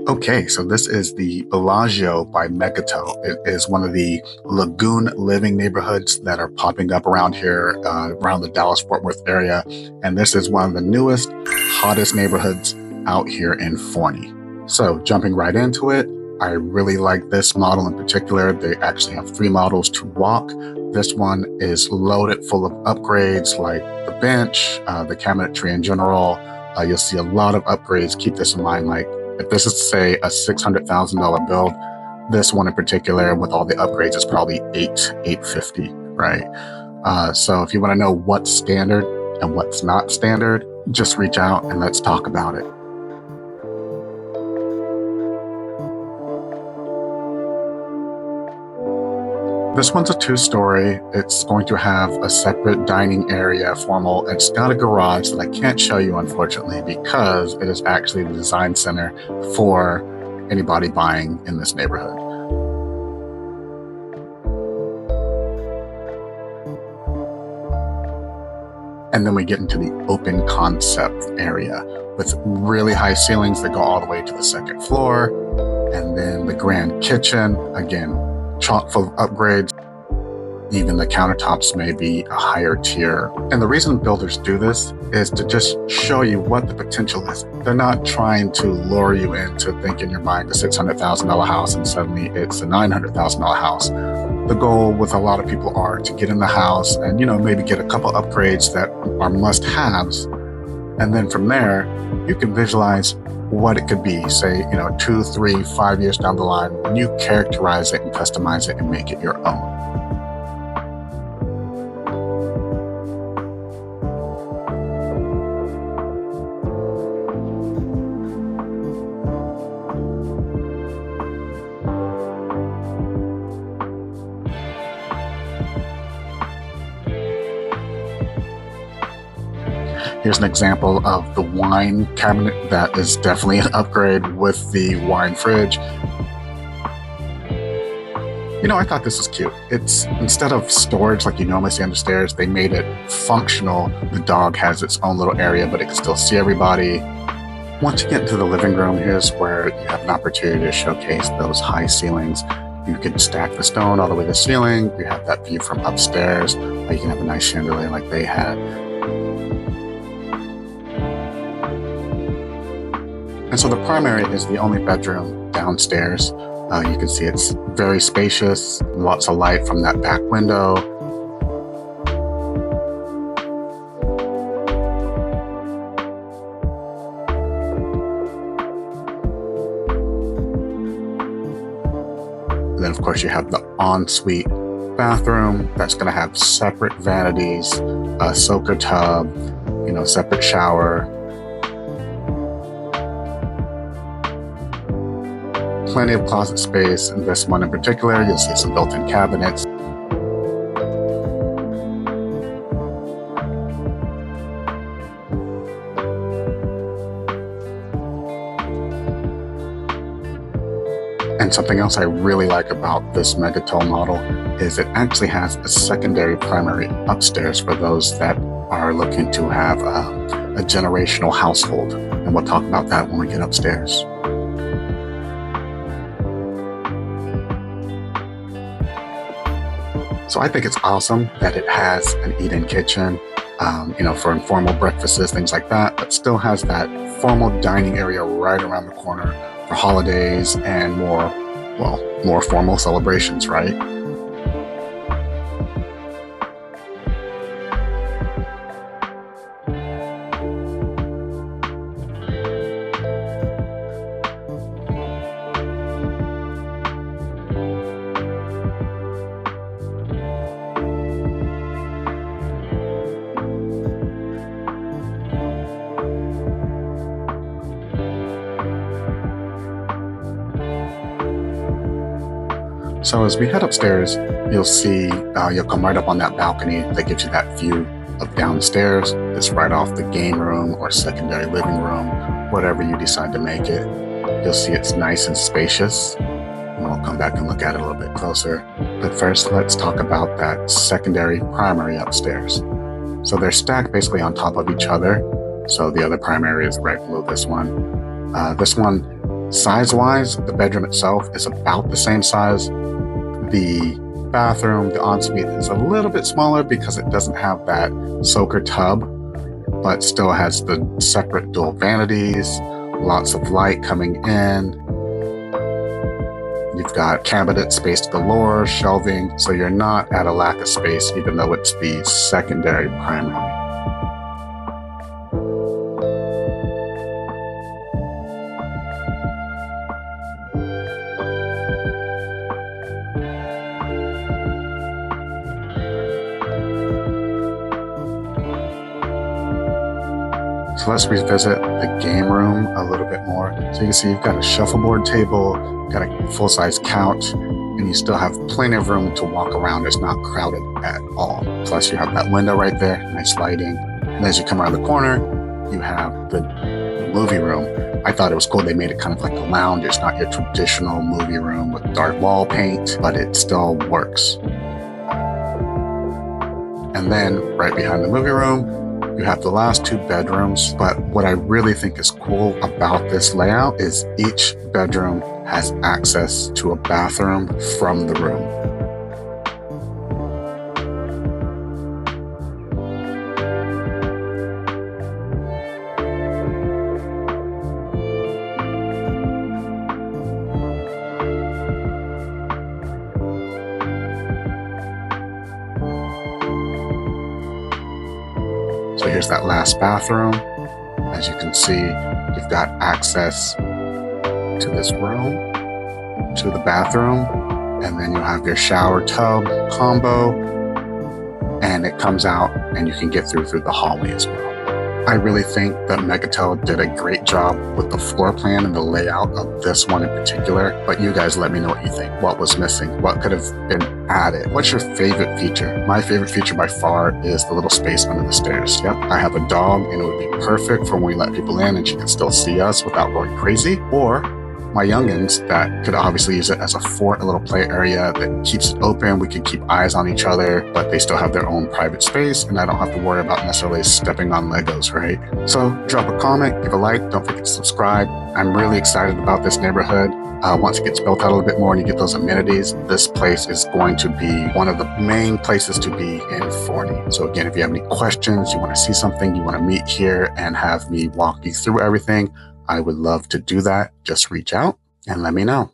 Okay, so this is the Bellagio by Megatel. It is one of the lagoon living neighborhoods that are popping up around here, around the Dallas-Fort Worth area. And this is one of the newest, hottest neighborhoods out here in Forney. So jumping right into it, I really like this model in particular. They actually have 3 models to walk. This one is loaded full of upgrades like the bench, the cabinetry in general. You'll see a lot of upgrades. Keep this in mind, like if this is, say, a $600,000 build, this one in particular with all the upgrades is probably $850, right? So if you want to know what's standard and what's not standard, just reach out and let's talk about it. This one's a 2-story. It's going to have a separate dining area, formal. It's got a garage that I can't show you, unfortunately, because it is actually the design center for anybody buying in this neighborhood. And then we get into the open concept area with really high ceilings that go all the way to the 2nd floor. And then the grand kitchen, again, chock full of upgrades. Even the countertops may be a higher tier. And the reason builders do this is to just show you what the potential is. They're not trying to lure you into thinking you're buying a $600,000 house and suddenly it's a $900,000 house. The goal with a lot of people are to get in the house and, maybe get a couple upgrades that are must-haves. And then from there, you can visualize what it could be, say, 2, 3, 5 years down the line, when you characterize it and customize it and make it your own. Here's an example of the wine cabinet that is definitely an upgrade with the wine fridge. I thought this was cute. It's, instead of storage like you normally see on the stairs, they made it functional. The dog has its own little area, but it can still see everybody. Once you get into the living room, here's where you have an opportunity to showcase those high ceilings. You can stack the stone all the way to the ceiling. You have that view from upstairs. You can have a nice chandelier like they had. And so the primary is the only bedroom downstairs. You can see it's very spacious, lots of light from that back window. And then of course you have the ensuite bathroom that's going to have separate vanities, a soaker tub, separate shower. Plenty of closet space in this one in particular. You'll see some built-in cabinets. And something else I really like about this Megatel model is it actually has a secondary primary upstairs for those that are looking to have a generational household. And we'll talk about that when we get upstairs. So I think it's awesome that it has an eat-in kitchen, for informal breakfasts, things like that, but still has that formal dining area right around the corner for holidays and more formal celebrations, right? So as we head upstairs, you'll see, you'll come right up on that balcony that gives you that view of downstairs. It's right off the game room or secondary living room, whatever you decide to make it. You'll see it's nice and spacious. And we'll come back and look at it a little bit closer. But first, let's talk about that secondary primary upstairs. So they're stacked basically on top of each other. So the other primary is right below this one. This one Size-wise, the bedroom itself is about the same size. The bathroom, the ensuite, is a little bit smaller because it doesn't have that soaker tub, but still has the separate dual vanities, lots of light coming in. You've got cabinet space galore, shelving, so you're not at a lack of space, even though it's the secondary primary. So let's revisit the game room a little bit more. So you can see you've got a shuffleboard table, got a full-size couch, and you still have plenty of room to walk around. It's not crowded at all. Plus you have that window right there, nice lighting. And as you come around the corner, you have the movie room. I thought it was cool. They made it kind of like a lounge. It's not your traditional movie room with dark wall paint, but it still works. And then right behind the movie room, you have the last two bedrooms, but what I really think is cool about this layout is each bedroom has access to a bathroom from the room. So here's that last bathroom. As you can see, you've got access to this room, to the bathroom, and then you'll have your shower tub combo, and it comes out and you can get through the hallway as well. I really think that Megatel did a great job with the floor plan and the layout of this one in particular, but you guys let me know what you think. What was missing? What could have been added? What's your favorite feature? My favorite feature by far is the little space under the stairs. Yep, I have a dog and it would be perfect for when we let people in and she can still see us without going crazy. Or my youngins that could obviously use it as a fort, a little play area that keeps it open. We can keep eyes on each other, but they still have their own private space and I don't have to worry about necessarily stepping on Legos, right? So drop a comment, give a like, don't forget to subscribe. I'm really excited about this neighborhood. Once it gets built out a little bit more and you get those amenities, this place is going to be one of the main places to be in Forney. So again, if you have any questions, you want to see something, you want to meet here and have me walk you through everything, I would love to do that. Just reach out and let me know.